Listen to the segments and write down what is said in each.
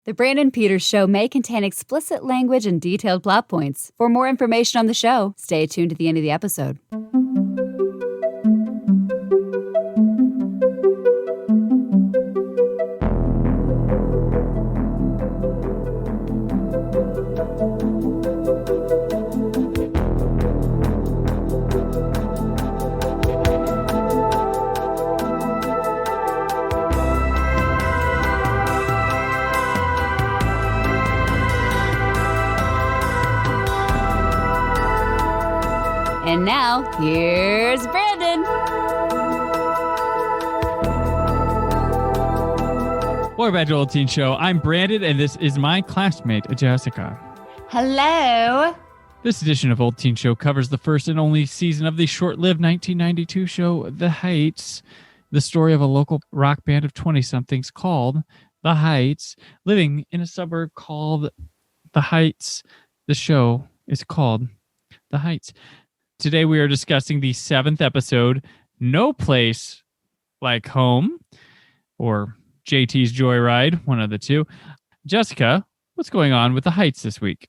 The Brandon Peters Show may contain explicit language and detailed plot points. For more information on the show, stay tuned to the end of the episode. And now, here's Brandon. Welcome back to Old Teen Show. I'm Brandon, and this is my classmate, Jessica. Hello. This edition of Old Teen Show covers the first and only season of the short-lived 1992 show, The Heights, the story of a local rock band of 20-somethings called The Heights, living in a suburb called The Heights. The show is called The Heights. Today we are discussing the 7th episode, No Place Like Home, or JT's Joyride, one of the two. Jessica, what's going on with The Heights this week?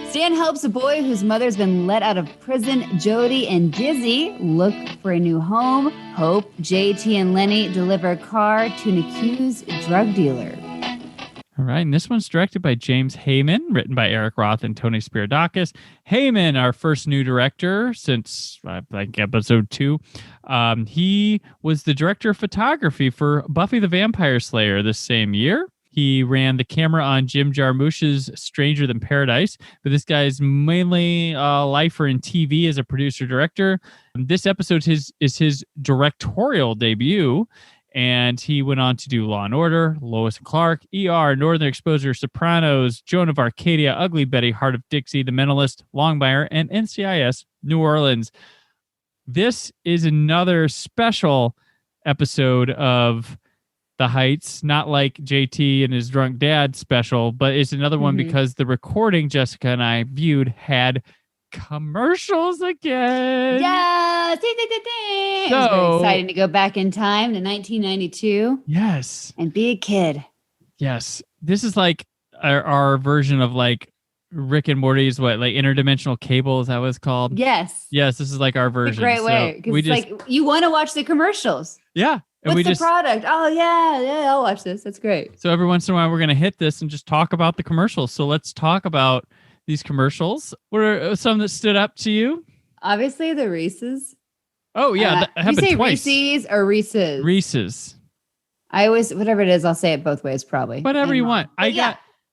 Stan helps a boy whose mother's been let out of prison. Jody and Dizzy look for a new home. Hope, JT, and Lenny deliver a car to an accused drug dealer. All right, and this one's directed by James Heyman, written by Eric Roth and Tony Spiridakis. Heyman, our first new director since episode 2. He was the director of photography for Buffy the Vampire Slayer this same year. He ran the camera on Jim Jarmusch's Stranger Than Paradise, but this guy's mainly lifer in TV as a producer-director. This episode is his directorial debut, and he went on to do Law & Order, Lois and Clark, ER, Northern Exposure, Sopranos, Joan of Arcadia, Ugly Betty, Heart of Dixie, The Mentalist, Longmire, and NCIS New Orleans. This is another special episode of The Heights, not like JT and his drunk dad special, but it's another one because the recording Jessica and I viewed had commercials again. Yes. It was very exciting to go back in time to 1992. Yes. And be a kid. Yes. This is like our version of like Rick and Morty's like interdimensional cable. Is that what it's called? Yes. Yes. This is like our version. It's a great way. Because it's like you want to watch the commercials. Yeah. And What's the product? Oh, yeah, I'll watch this. That's great. So every once in a while, we're going to hit this and just talk about the commercials. So let's talk about these commercials. What are some that stood up to you? Obviously, the Reese's. Oh, yeah. That happened you say twice. Reese's or Reese's? Reese's. I always, whatever it is, I'll say it both ways, probably. Whatever you want.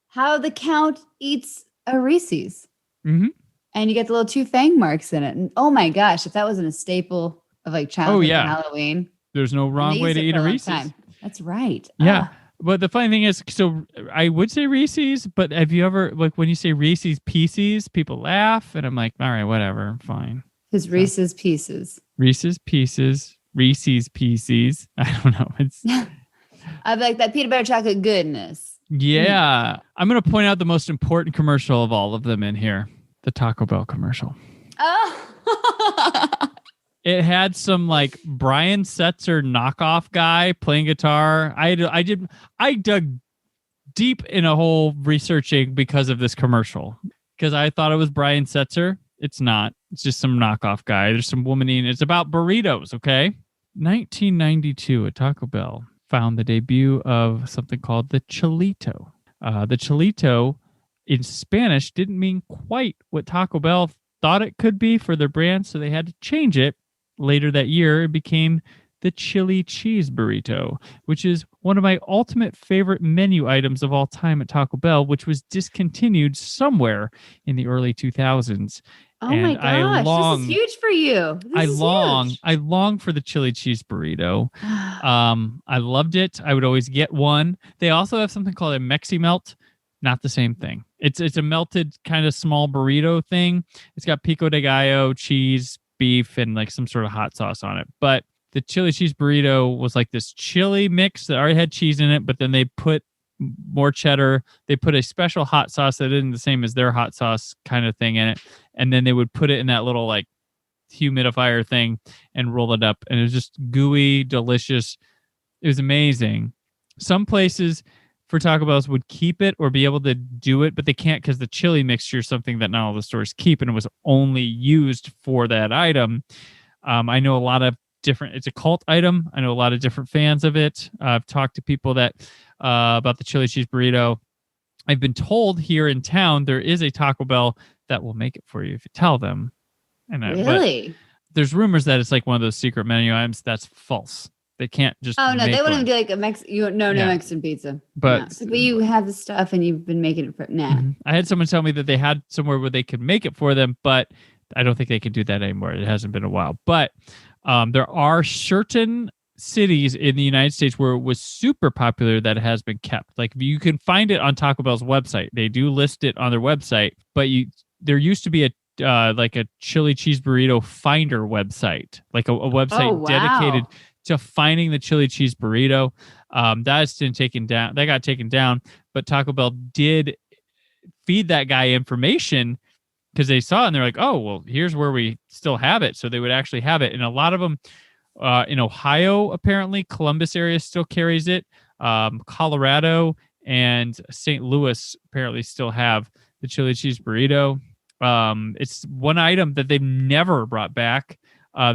How the Count eats a Reese's. Mm-hmm. And you get the little 2 fang marks in it. And oh my gosh, if that wasn't a staple of like childhood and Halloween. There's no wrong way to eat a Reese's. That's right. Yeah. But the funny thing is, so I would say Reese's, but have you ever, like when you say Reese's Pieces, people laugh, and I'm like, all right, whatever, fine. Because Reese's Pieces. Reese's Pieces, Reese's Pieces. I don't know. It's I like that peanut butter chocolate goodness. Yeah. I'm going to point out the most important commercial of all of them in here, the Taco Bell commercial. Oh. It had some like Brian Setzer knockoff guy playing guitar. I dug deep in a hole researching because of this commercial because I thought it was Brian Setzer. It's not. It's just some knockoff guy. There's some woman eating. It's about burritos. Okay. 1992 at Taco Bell found the debut of something called the Chilito. The Chilito in Spanish didn't mean quite what Taco Bell thought it could be for their brand, so they had to change it. Later that year, it became the chili cheese burrito, which is one of my ultimate favorite menu items of all time at Taco Bell, which was discontinued somewhere in the early 2000s. Oh my gosh, this is huge for you. I long for the chili cheese burrito. I loved it. I would always get one. They also have something called a Mexi Melt. Not the same thing. It's a melted kind of small burrito thing. It's got pico de gallo, cheese, beef, and like some sort of hot sauce on it. But the chili cheese burrito was like this chili mix that already had cheese in it, but then they put more cheddar. They put a special hot sauce that isn't the same as their hot sauce kind of thing in it. And then they would put it in that little like humidifier thing and roll it up. And it was just gooey, delicious. It was amazing. Some places for Taco Bell's would keep it or be able to do it, but they can't because the chili mixture is something that not all the stores keep, and it was only used for that item. I know a lot of different. It's a cult item. I know a lot of different fans of it. I've talked to people that about the chili cheese burrito. I've been told here in town there is a Taco Bell that will make it for you if you tell them. And Really? there's rumors that it's like one of those secret menu items. That's false. They can't just. Oh no, make they wouldn't one. do like a no Mexican pizza. But no. But you have the stuff and you've been making it for I had someone tell me that they had somewhere where they could make it for them, but I don't think they can do that anymore. It hasn't been a while. But there are certain cities in the United States where it was super popular that it has been kept. Like you can find it on Taco Bell's website. They do list it on their website, but there used to be a like a chili cheese burrito finder website, like a website dedicated to finding the chili cheese burrito. That's been taken down. That got taken down, but Taco Bell did feed that guy information because they saw it and they're like, oh, well, here's where we still have it. So they would actually have it. And a lot of them in Ohio, apparently, Columbus area still carries it. Colorado and St. Louis apparently still have the chili cheese burrito. It's one item that they've never brought back.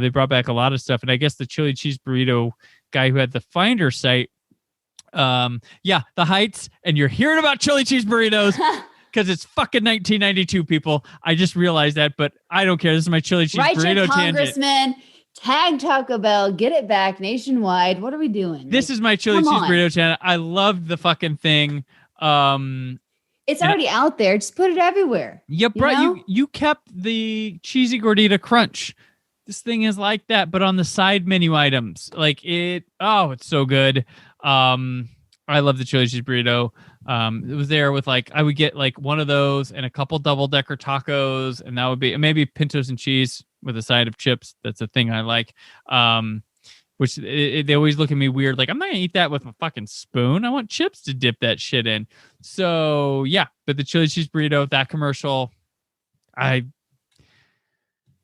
They brought back a lot of stuff. And I guess the chili cheese burrito guy who had the Finder site, the Heights, and you're hearing about chili cheese burritos because it's fucking 1992, people. I just realized that, but I don't care. This is my chili cheese burrito Congressman. Tag Taco Bell, get it back nationwide. What are we doing? This is my chili cheese burrito channel. I love the fucking thing. It's already out there. Just put it everywhere. Yeah, bro. You kept the cheesy gordita crunch. This thing is like that, but on the side menu items. Like it. Oh, it's so good. I love the chili cheese burrito. It was there with I would get like one of those and a couple double-decker tacos, and that would be maybe pintos and cheese with a side of chips. That's a thing I like. Which they always look at me weird. Like, I'm not going to eat that with my fucking spoon. I want chips to dip that shit in. So, yeah. But the chili cheese burrito, that commercial, I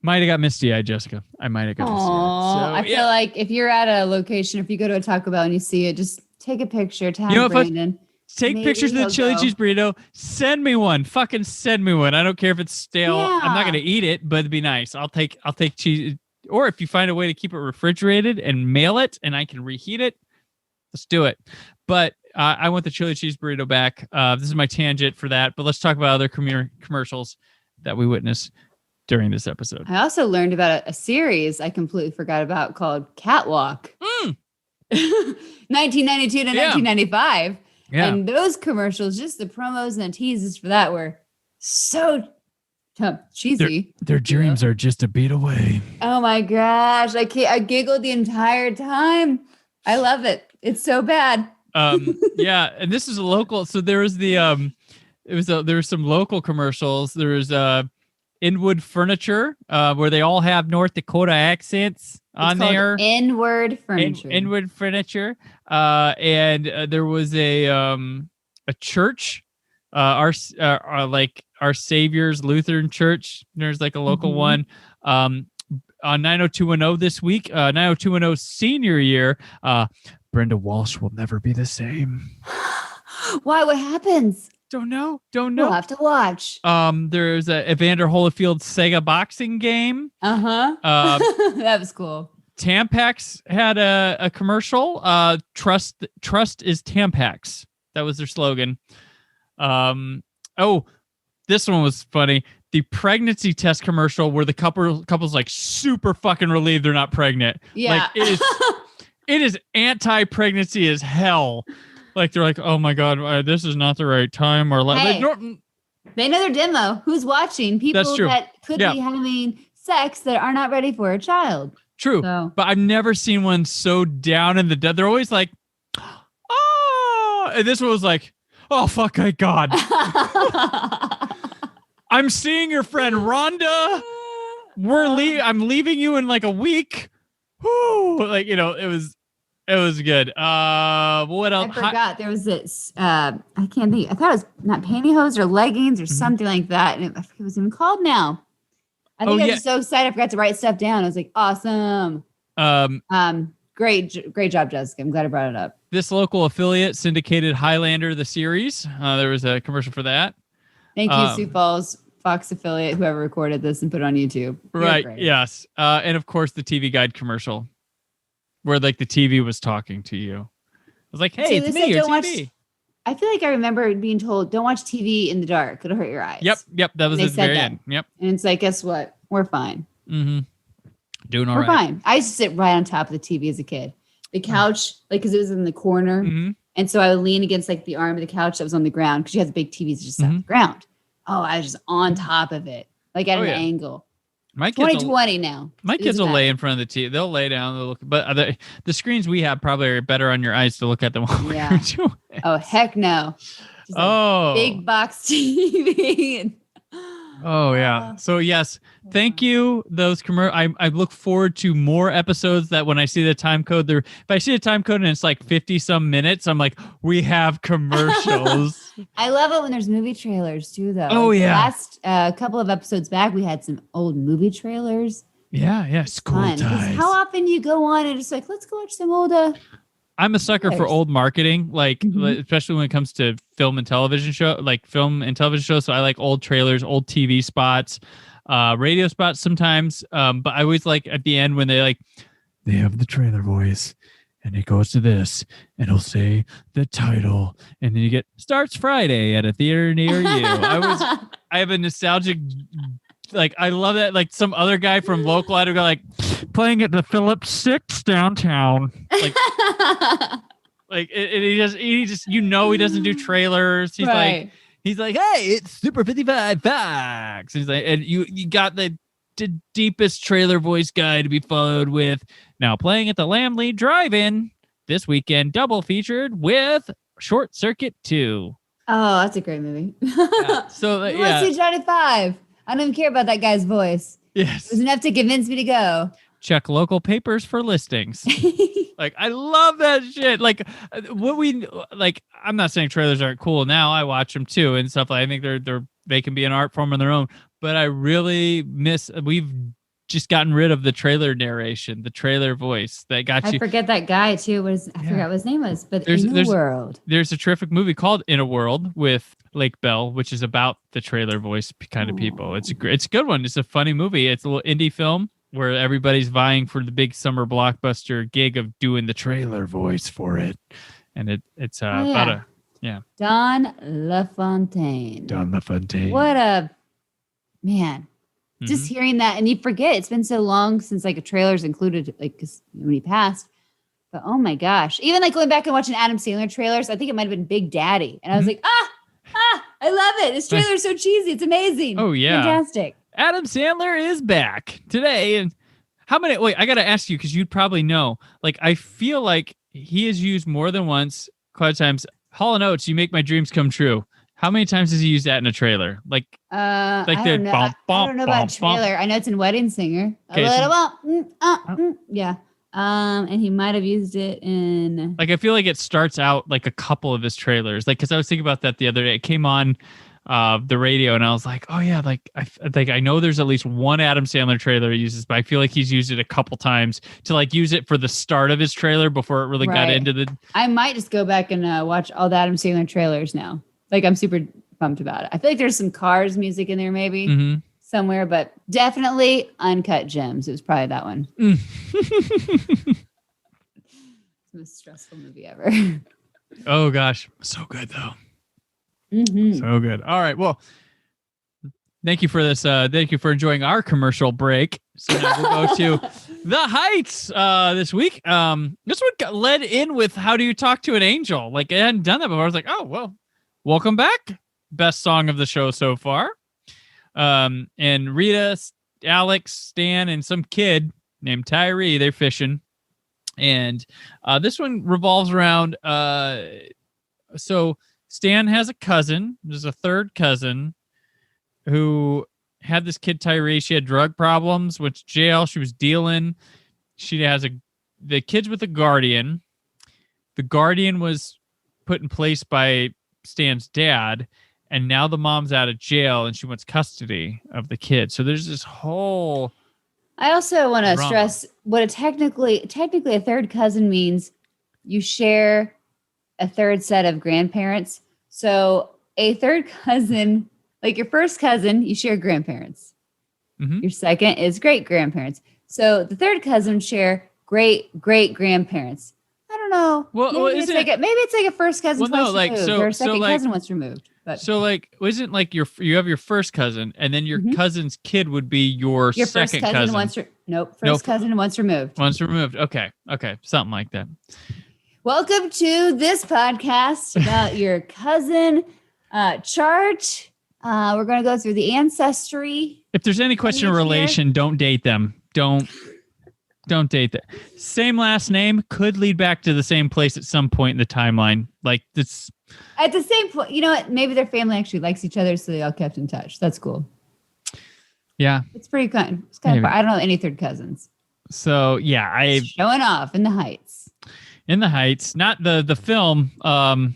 might have got misty-eyed, Jessica. I might have got misty-eyed. So, I feel like if you're at a location, if you go to a Taco Bell and you see it, just take a picture, tag Brandon. Take pictures of the chili cheese burrito. Send me one. Fucking send me one. I don't care if it's stale. Yeah. I'm not going to eat it, but it'd be nice. I'll take cheese. Or if you find a way to keep it refrigerated and mail it and I can reheat it, let's do it. But I want the chili cheese burrito back. This is my tangent for that. But let's talk about other commercials that we witnessed during this episode. I also learned about a series I completely forgot about called Catwalk. 1992 to 1995. Yeah. And those commercials, just the promos and the teases for that were so cheesy. Their dreams are just a beat away. Oh my gosh. I giggled the entire time. I love it. It's so bad. Yeah. And this is a local. So there was there were some local commercials. There was Inwood Furniture, where they all have North Dakota accents on there. Inward Furniture. Inwood Furniture. And there was a church, our Savior's Lutheran Church. There's like a local one. On 90210 this week, 90210 senior year, Brenda Walsh will never be the same. Why? What happens? Don't know. We'll have to watch. There's a Evander Holyfield Sega boxing game. That was cool. Tampax had a commercial. Trust is Tampax. That was their slogan. This one was funny. The pregnancy test commercial where the couple's like super fucking relieved they're not pregnant. Yeah. Like it is anti-pregnancy as hell. Like they're like, oh my God, this is not the right time. Or they know their demo. Who's watching? People that could be having sex that are not ready for a child. True. So. But I've never seen one so down in the dead. They're always like, oh, and this one was like, oh, fuck, my God. I'm seeing your friend Rhonda. I'm leaving you in like a week. Whew. Like, it was good. What else? I forgot there was this. I can't think. I thought it was not pantyhose or leggings or something like that. And I forget what it was even called now. I think I was so excited. I forgot to write stuff down. I was like, awesome. Great job, Jessica. I'm glad I brought it up. This local affiliate syndicated Highlander, the series. There was a commercial for that. Thank you, Sioux Falls Fox affiliate, whoever recorded this and put it on YouTube. Right. Yes. And of course, the TV Guide commercial where like the TV was talking to you. I was like, hey, it's me, your TV. I feel like I remember being told, don't watch TV in the dark. It'll hurt your eyes. Yep. That was at the very end. Yep. And it's like, guess what? We're fine. Mm-hmm. Doing all We're right. We're fine. I used to sit right on top of the TV as a kid. The couch, like, because it was in the corner. Mm-hmm. And so I would lean against like the arm of the couch that was on the ground because you had the big TVs just on the ground. Oh, I was just on top of it, like at an angle. My kids 2020 now. My kids will lay in front of the TV. They'll lay down. They'll look, but the screens we have probably are better on your eyes to look at them while we're doing it. Oh, heck no. Just big box TV. Oh yeah. So yes, thank you. Those I look forward to more episodes that when I see the time code there. If I see a time code and it's like 50 some minutes, I'm like, we have commercials. I love it when there's movie trailers too, though. Oh yeah. Last couple of episodes back, we had some old movie trailers. Yeah. School times. How often you go on and just like, let's go watch some old. I'm a sucker for old marketing, like especially when it comes to film and television shows. So I like old trailers, old TV spots, radio spots sometimes. But I always like at the end when they have the trailer voice and it goes to this and it'll say the title and then you get starts Friday at a theater near you. I have a nostalgic, like, I love that. Like some other guy from local, I'd go like playing at the Phillips 6 downtown. Like, he just, he doesn't do trailers. He's like, hey, it's Super 55 Fox. He's like, and you got the deepest trailer voice guy to be followed with. Now playing at the Lamley Drive-In this weekend, double featured with Short Circuit 2. Oh, that's a great movie. Let's see Johnny 5. I don't even care about that guy's voice. Yes. It was enough to convince me to go. Check local papers for listings. Like, I love that shit. Like, I'm not saying trailers aren't cool now. I watch them too and stuff. I think they can be an art form on their own. But I really we've just gotten rid of the trailer narration, the trailer voice that got you. I forget that guy too. I forgot what his name was, but In a World. There's a terrific movie called In a World with Lake Bell, which is about the trailer voice kind of people. It's a good one. It's a funny movie. It's a little indie film where everybody's vying for the big summer blockbuster gig of doing the trailer voice for it. And it's about Don LaFontaine. What a man. Just hearing that, and you forget it's been so long since like a trailer's included, like, 'cause when he passed. But oh my gosh, even like going back and watching Adam Sandler trailers, I think it might have been Big Daddy, and I was like, I love it. This trailer's so cheesy, it's amazing. Oh yeah, fantastic. Adam Sandler is back today, and how many? Wait, I gotta ask you because you'd probably know. Like, I feel like he is used more than once, quite a times. Hall & Oates, "You Make My Dreams Come True." How many times has he used that in a trailer? I don't know. I don't know about trailer. I know it's in Wedding Singer. Okay, yeah. And he might have used it in. Like, I feel like it starts out like a couple of his trailers. Like, because I was thinking about that the other day. It came on the radio, and I was like, oh yeah, like I know there's at least one Adam Sandler trailer he uses, but I feel like he's used it a couple times to like use it for the start of his trailer before it really got into the. I might just go back and watch all the Adam Sandler trailers now. Like, I'm super pumped about it. I feel like there's some Cars music in there maybe somewhere, but definitely Uncut Gems. It was probably that one. It's the most stressful movie ever. Oh gosh. So good though. So good. All right. Well, thank you for this. Thank you for enjoying our commercial break. So now we'll go to The Heights this week. This one got led in with How Do You Talk to an Angel? Like, I hadn't done that before. I was like, oh, well, welcome back. Best song of the show so far. And Rita, Alex, Stan, and some kid named Tyree, they're fishing. And this one revolves around, so Stan has a cousin. There's a third cousin who had this kid Tyree. She had drug problems, went to jail. She was dealing. She has the kid's with a guardian. The guardian was put in place by Stan's dad, and now the mom's out of jail and she wants custody of the kid. So there's this whole. I also want to stress what technically a third cousin means. You share a third set of grandparents. So a third cousin, like your first cousin, you share grandparents. Mm-hmm. Your second is great grandparents. So the third cousin share great grandparents. I don't know. Well, maybe it's like a first cousin twice removed, or a second cousin once removed. But so like, isn't like you have your first cousin, and then your cousin's kid would be your second first cousin. Cousin once removed. Once removed. Okay, something like that. Welcome to this podcast about your cousin chart. We're going to go through the ancestry. If there's any question of relation, don't date them. Don't date them. Same last name could lead back to the same place at some point in the timeline. Like this. At the same point, you know what? Maybe their family actually likes each other, so they all kept in touch. That's cool. Yeah, it's pretty kind. It's kind of. I don't know any third cousins. So yeah, showing off in the Heights. In the Heights, not the film. In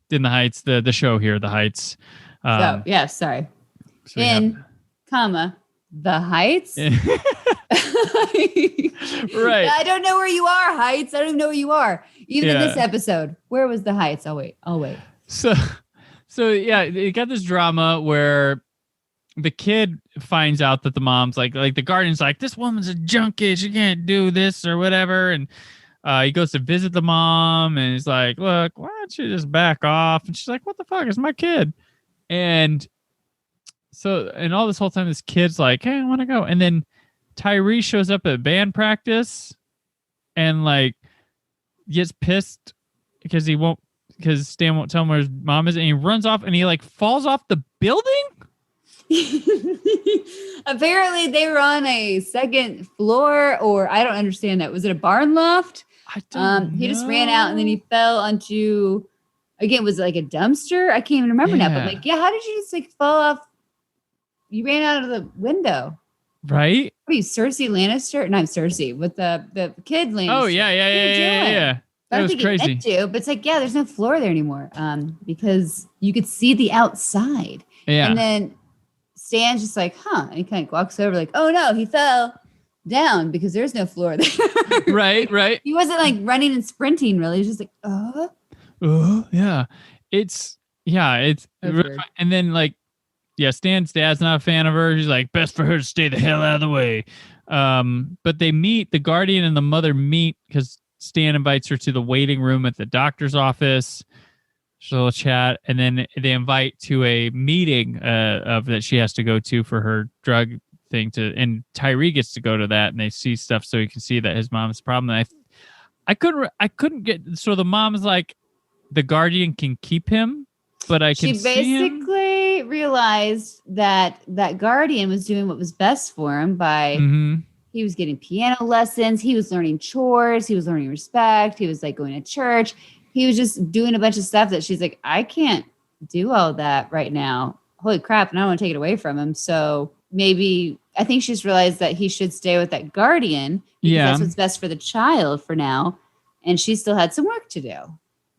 the Heights, the show here, The Heights. Sorry. So the Heights. Right. I don't know where you are, Heights. I don't even know where you are. Even in this episode, where was the Heights? I'll wait. So yeah, you got this drama where the kid finds out that the mom's like the guardian's like, this woman's a junkie. She can't do this or whatever. And he goes to visit the mom and he's like, look, why don't you just back off? And she's like, what the fuck? It's my kid. And all this whole time, this kid's like, hey, I want to go. And then Tyree shows up at band practice and like gets pissed because Stan won't tell him where his mom is. And he runs off and he like falls off the building. Apparently they were on a second floor, or I don't understand that. Was it a barn loft? I don't know. He just ran out and then he fell onto, again, was it like a dumpster? I can't even remember now. But like, how did you just like fall off? You ran out of the window. Right? What are you, Cersei Lannister? Not Cersei, with the kid Lannister. Oh, yeah. That was crazy. But it's like, there's no floor there anymore because you could see the outside. Yeah. And then Stan's just like, and he kind of walks over like, oh, no, he fell down because there's no floor there. Right. He wasn't like running and sprinting, really. He was just like, yeah. It's really, and then like, Stan's dad's not a fan of her. He's like, best for her to stay the hell out of the way. But they meet, the guardian and the mother meet because Stan invites her to the waiting room at the doctor's office. She'll chat, and then they invite to a meeting that she has to go to for her drug thing and Tyree gets to go to that, and they see stuff so he can see that his mom's problem. And I couldn't get, so the mom's like, the guardian can keep him, but she basically realized that guardian was doing what was best for him by he was getting piano lessons, he was learning chores, he was learning respect, he was like going to church, he was just doing a bunch of stuff that she's like, I can't do all that right now. Holy crap, and I don't want to take it away from him. So maybe I think she's realized that he should stay with that guardian because that's what's best for the child for now, and she still had some work to do.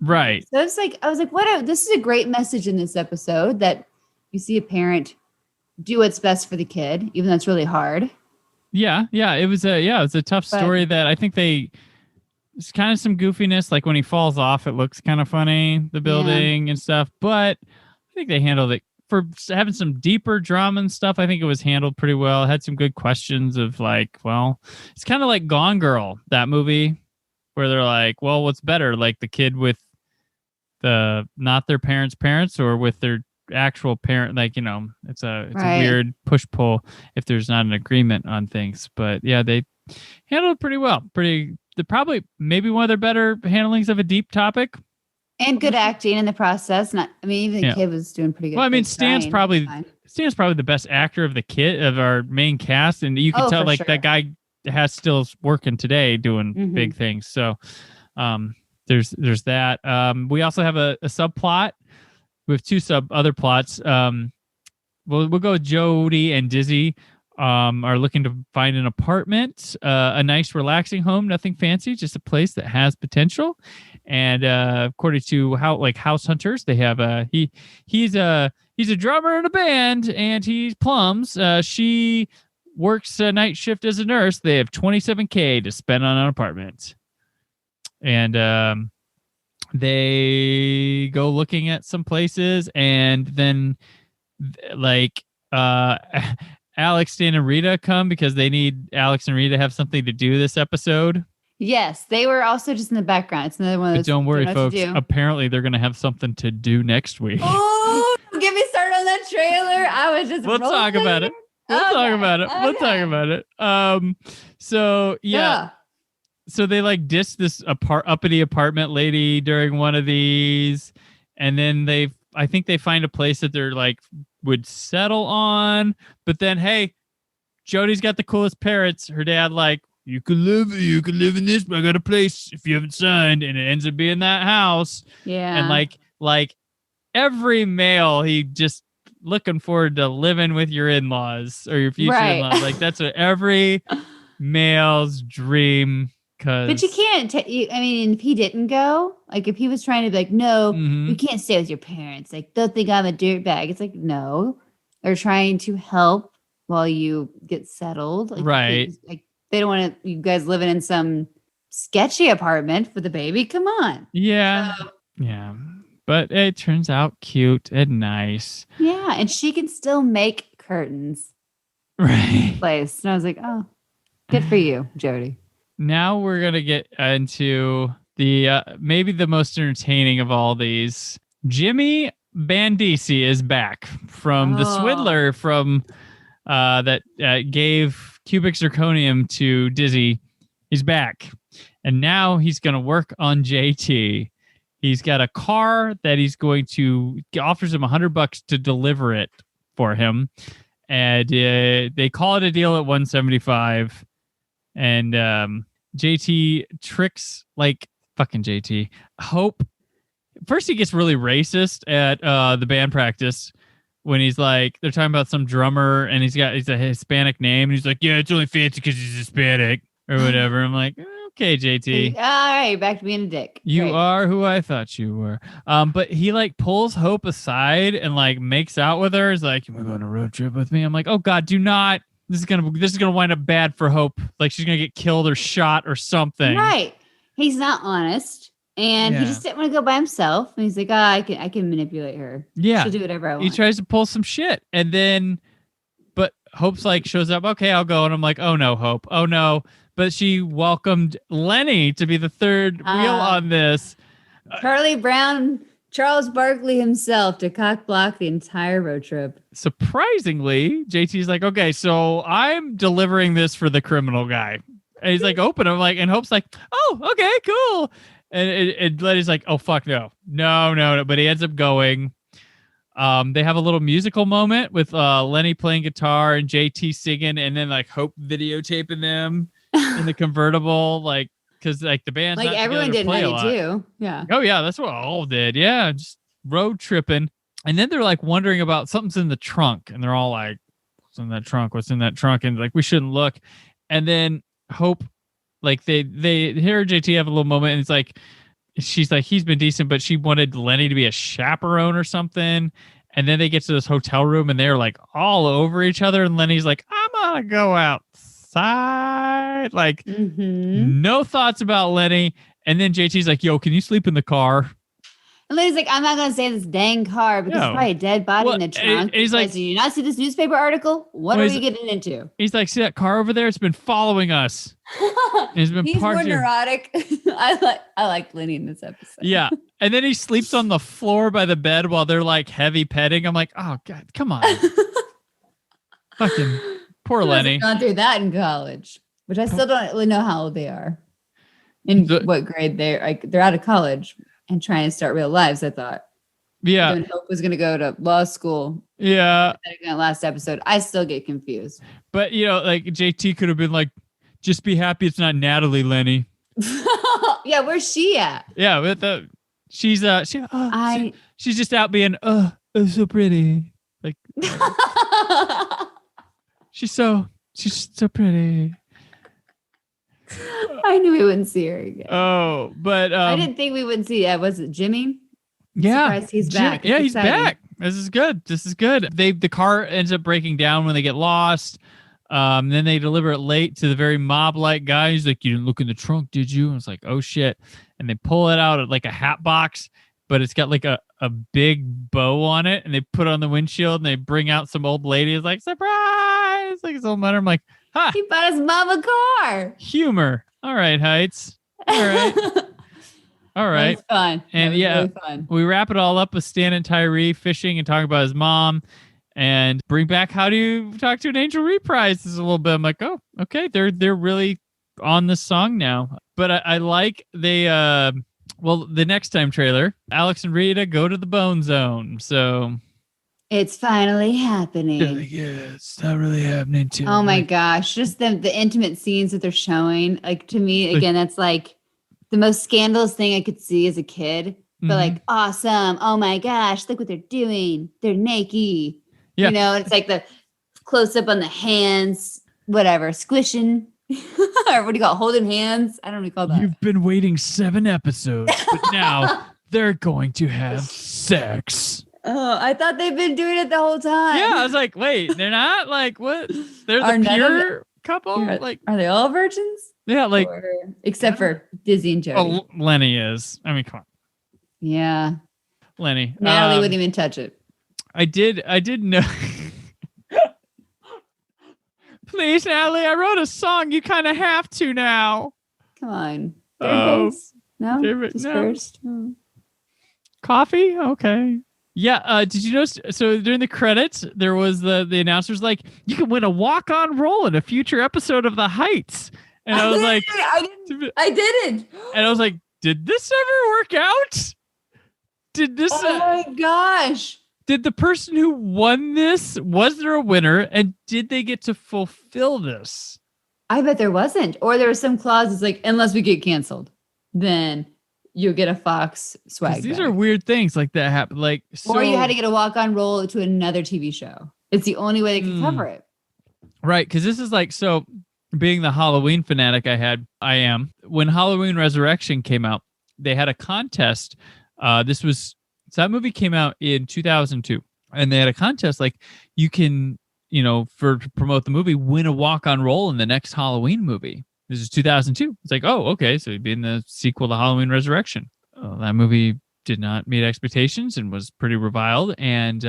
Right. So it's like, I was like, this is a great message in this episode that you see a parent do what's best for the kid, even though it's really hard. Yeah. It was a tough story that I think it's kind of some goofiness. Like when he falls off, it looks kind of funny, the building and stuff, but I think they handled it for having some deeper drama and stuff. I think it was handled pretty well. It had some good questions of like, well, it's kind of like Gone Girl, that movie where they're like, well, what's better? Like the kid with not their parents or with their actual parent, like, it's a weird push pull if there's not an agreement on things. But yeah, they handled it pretty well. Probably maybe one of their better handlings of a deep topic. And good acting in the process. Even the kid was doing pretty good. Well, Stan's probably the best actor of our main cast, and you can tell like that guy has still working today doing big things. So there's that. We also have a subplot. We have two other plots. We'll go with Jody and Dizzy are looking to find an apartment, a nice relaxing home, nothing fancy, just a place that has potential. And according to House Hunters, they have he's a drummer in a band and he plums. She works a night shift as a nurse. They have $27,000 to spend on an apartment. And they go looking at some places, and then like Alex, Stan, and Rita come because they need Alex and Rita to have something to do this episode. Yes, they were also just in the background. It's another one of But those. don't worry, know what to folks. do. Apparently, they're going to have something to do next week. Oh, don't get me started on that trailer. I was just. We'll talk about it. We'll talk about it. We'll talk about it. So yeah. So they like diss this uppity apartment lady during one of these, and then I think they find a place that they're like would settle on. But then, hey, Jody's got the coolest parrots. Her dad like, you can live in this, but I got a place if you haven't signed, and it ends up being that house. Yeah. And like every male, he just looking forward to living with your in-laws or your future in-laws. Like that's what every male's dream. But you can't. I mean, if he didn't go, like if he was trying to be like, no, you can't stay with your parents. Like, don't think I'm a dirtbag. It's like, no, they're trying to help while you get settled. Like, right. Like they don't want you guys living in some sketchy apartment for the baby. Come on. Yeah. Yeah. But it turns out cute and nice. Yeah. And she can still make curtains. Right. Place. And I was like, oh, good for you, Jody. Now we're going to get into the maybe the most entertaining of all these. Jimmy Bandisi is back from the swindler from that gave cubic zirconium to Dizzy. He's back. And now he's going to work on JT. He's got a car that he's going to offers him $100 to deliver it for him. And they call it a deal at $175. And JT tricks like fucking JT. Hope. First, he gets really racist at the band practice when he's like, they're talking about some drummer and he's a Hispanic name. And he's like, yeah, it's only fancy because he's Hispanic or whatever. I'm like, okay, JT. All right, back to being a dick. You are who I thought you were. But he like pulls Hope aside and like makes out with her. He's like, you want to go on a road trip with me? I'm like, oh God, do not. This is gonna wind up bad for Hope. Like she's gonna get killed or shot or something. Right. He's not honest. And he just didn't want to go by himself. And he's like, I can manipulate her. Yeah. She'll do whatever I want. He tries to pull some shit. And then but Hope's like shows up, okay, I'll go. And I'm like, oh no, Hope. Oh no. But she welcomed Lenny to be the third wheel on this. Charlie Brown, Charles Barkley himself to cock block the entire road trip. Surprisingly, JT's like, okay, so I'm delivering this for the criminal guy. And he's like, open. I'm like, and Hope's like, oh, okay, cool. And Lenny's like, oh, fuck, no. But he ends up going. They have a little musical moment with Lenny playing guitar and JT singing, and then like Hope videotaping them in the convertible, like, because like the band's like everyone did Lenny too. Yeah. Oh yeah, that's what all did. Yeah, just road tripping. And then they're like wondering about something's in the trunk, and they're all like, "What's in that trunk? What's in that trunk?" And like, we shouldn't look. And then Hope, like they hear JT have a little moment, and it's like, she's like, he's been decent, but she wanted Lenny to be a chaperone or something. And then they get to this hotel room, and they're like all over each other. And Lenny's like, I'm gonna go outside. Like, no thoughts about Lenny. And then JT's like, yo, can you sleep in the car? And Lenny's like, I'm not going to stay in this dang car because there's probably a dead body in the trunk. And he's like, do you not see this newspaper article? What are we getting into? He's like, see that car over there? It's been following us. He's more neurotic. I like Lenny in this episode. Yeah. And then he sleeps on the floor by the bed while they're like heavy petting. I'm like, oh God, come on. Fucking poor Lenny. Gone through that in college, which I still don't really know how old they are. In what grade they're out of college and trying to start real lives, I thought. Yeah. And Hope was going to go to law school. Yeah. Last episode. I still get confused. But, you know, like JT could have been like, just be happy it's not Natalie, Lenny. Yeah, where's she at? Yeah, with she's just out being so pretty. Like she's so pretty. I knew we wouldn't see her again. Oh, but I didn't think we wouldn't see. Was it Jimmy? Yeah, he's back. Yeah, he's back. This is good. The car ends up breaking down when they get lost. Then they deliver it late to the very mob-like guy. He's like, you didn't look in the trunk, did you? And it's like, oh shit. and they pull it out at like a hat box, but it's got like a big bow on it, and they put it on the windshield, and they bring out some old lady. It's like, surprise! Like it's old man. I'm like, ha! He bought his mom a car. Humor. All right, Heights. All right. All right. That was fun. And really fun. We wrap it all up with Stan and Tyree fishing and talking about his mom, and bring back How Do You Talk to an Angel reprises a little bit. I'm like, oh, okay. They're really on the song now. But I like the next time trailer, Alex and Rita go to the Bone Zone. So it's finally happening. Yeah, it's not really happening too. Oh my gosh. Just the intimate scenes that they're showing. Like to me, again, that's like the most scandalous thing I could see as a kid. But like, awesome. Oh my gosh, look what they're doing. They're naked. Yeah. You know, it's like the close up on the hands, whatever, squishing. Or what do you call it? Holding hands? I don't know what you call that. You've been waiting 7 episodes, but now they're going to have sex. Oh, I thought they've been doing it the whole time. Yeah, I was like, wait, they're not? Like, what? They're the pure couple? Like, are they all virgins? Yeah, like except for Dizzy and Jody. Oh, Lenny is. I mean, come on. Yeah. Lenny. Natalie wouldn't even touch it. I did know. Please, Natalie, I wrote a song. You kind of have to now. Come on. Oh, no, just first. Oh. Coffee? Okay. Yeah. Did you notice? So during the credits, there was the announcers like, you can win a walk-on role in a future episode of The Heights. And I was like, I didn't. And I was like, did this ever work out? Did this? Oh my gosh. Did the person who won this, was there a winner? And did they get to fulfill this? I bet there wasn't. Or there was some clauses like, unless we get canceled, then you'll get a Fox swag. These are weird things like that happen. Like, or you had to get a walk-on role to another TV show. It's the only way they could cover it. Right. Because this is like, so being the Halloween fanatic I am. When Halloween Resurrection came out, they had a contest. So that movie came out in 2002, and they had a contest like you can, to promote the movie, win a walk-on role in the next Halloween movie. This is 2002. It's like, oh, okay, so it'd be in the sequel to Halloween Resurrection. That movie did not meet expectations and was pretty reviled, and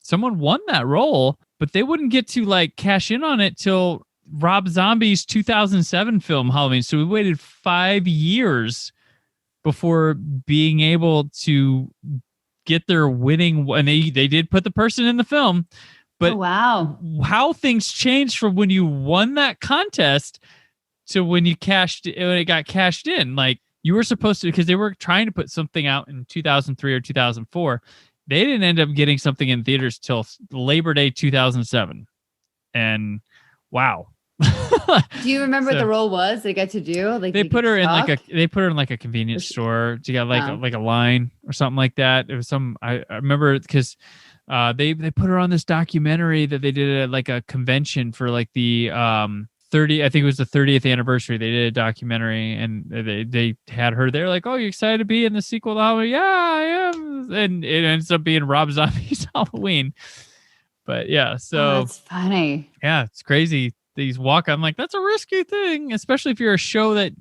someone won that role, but they wouldn't get to like cash in on it till Rob Zombie's 2007 film Halloween. So we waited 5 years before being able to get their winning, and they did put the person in the film, but wow, how things changed from when you won that contest to when it got cashed in. Like you were supposed to, because they were trying to put something out in 2003 or 2004. They didn't end up getting something in theaters till Labor Day 2007. And wow. Do you remember what the role was they got to do? Like they put her in like a convenience store to get like a line or something like that. It was I remember because they put her on this documentary that they did at like a convention for like the 30, I think it was the 30th anniversary. They did a documentary and they had her there like, oh, you excited to be in the sequel to Halloween? Yeah, I am. And it ends up being Rob Zombie's Halloween. But yeah, so that's funny. Yeah, it's crazy. These I'm like, that's a risky thing, especially if you're a show that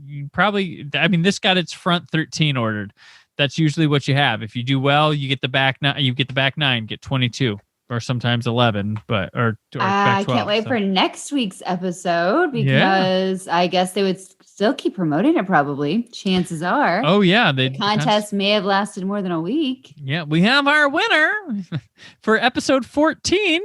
you probably, this got its front 13 ordered. That's usually what you have. If you do well, you get the back 9, get 22 or sometimes 11, or back 12. I can't wait for next week's episode because I guess they would still keep promoting it probably. Chances are. Oh yeah. The contest may have lasted more than a week. Yeah. We have our winner for episode 14.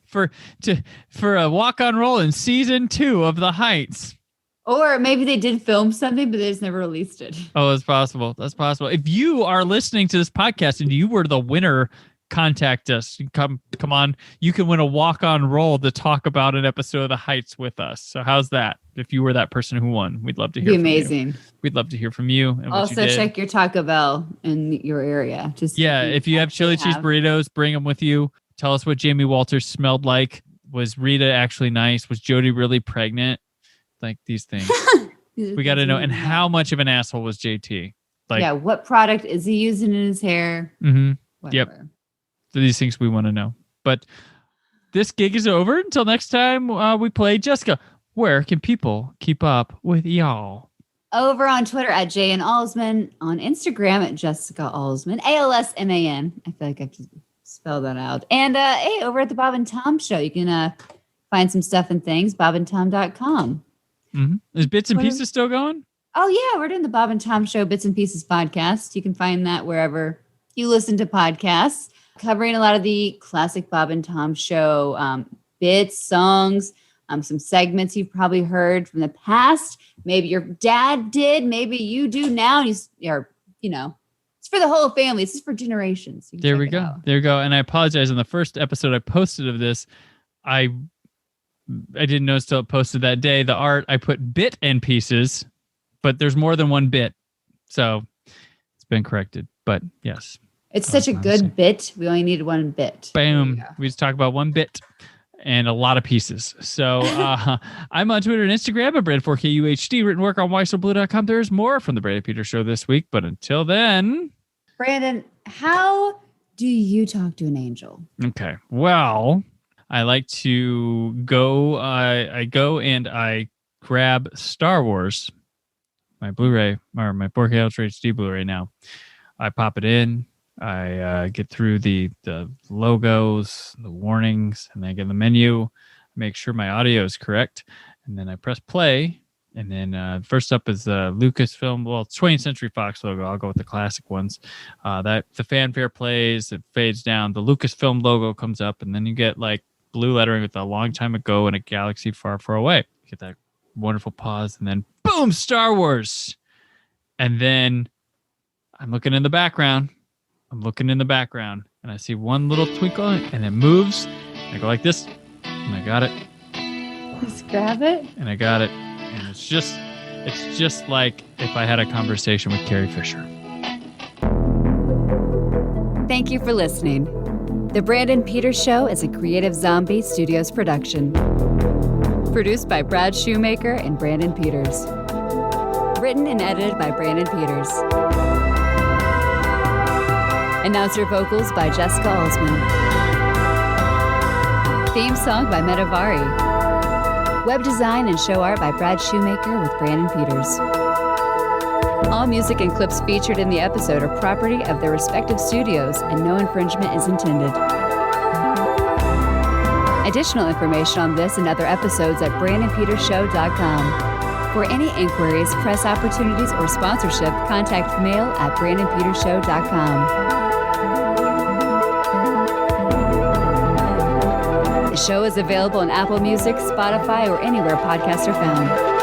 For a walk-on role in season 2 of The Heights. Or maybe they did film something, but they just never released it. Oh, that's possible. That's possible. If you are listening to this podcast and you were the winner, contact us. Come on. You can win a walk-on role to talk about an episode of The Heights with us. So how's that? If you were that person who won, we'd love to hear from you. We'd love to hear from you. And also check your Taco Bell in your area. If you have chili cheese burritos, bring them with you. Tell us what Jamie Walters smelled like. Was Rita actually nice? Was Jody really pregnant? Like these things. We got to know. And how much of an asshole was JT? Like, what product is he using in his hair? Mm-hmm. Yep. So these things we want to know. But this gig is over. Until next time we play. Jessica, where can people keep up with y'all? Over on Twitter at Jay and Alsman, on Instagram at Jessica Alsman, Alsman. I feel like I have to spell that out. And hey, over at the Bob and Tom Show, you can find some stuff and things, bobandtom.com. Mm-hmm. Is Bits and Pieces still going? Oh, yeah. We're doing the Bob and Tom Show Bits and Pieces podcast. You can find that wherever you listen to podcasts, covering a lot of the classic Bob and Tom Show bits, songs, some segments you've probably heard from the past. Maybe your dad did. Maybe you do now. And it's for the whole family. This is for generations. There we go. There we go. And I apologize. In the first episode I posted of this, I didn't notice till it posted that day. The art, I put bit and pieces, but there's more than one bit. So it's been corrected. But yes. It's such a good bit. We only needed one bit. Boom. We just talk about one bit and a lot of pieces. So I'm on Twitter and Instagram at Brand4KUHD. Written work on WhySoBlue.com. There's more from the Brandon Peters Show this week. But until then... Brandon, how do you talk to an angel? Okay. Well, I like to go... I go and I grab Star Wars, my Blu-ray, or my 4K Ultra HD Blu-ray now. I pop it in. I get through the logos, the warnings, and then I get in the menu, make sure my audio is correct, and then I press play. And then first up is the Lucasfilm, well, 20th Century Fox logo. I'll go with the classic ones. That the fanfare plays, it fades down, the Lucasfilm logo comes up, and then you get like blue lettering with a long time ago in a galaxy far, far away. You get that wonderful pause, and then boom, Star Wars. And then I'm looking in the background. And I see one little twinkle and it moves. I go like this and I got it. Just grab it. And I got it. And it's just like if I had a conversation with Carrie Fisher. Thank you for listening. The Brandon Peters Show is a Creative Zombie Studios production. Produced by Brad Shoemaker and Brandon Peters. Written and edited by Brandon Peters. Announcer vocals by Jessica Alsman. Theme song by Metavari. Web design and show art by Brad Shoemaker with Brandon Peters. All music and clips featured in the episode are property of their respective studios and no infringement is intended. Additional information on this and other episodes at BrandonPetersShow.com. For any inquiries, press opportunities, or sponsorship, contact mail at BrandonPetersShow.com. The show is available on Apple Music, Spotify, or anywhere podcasts are found.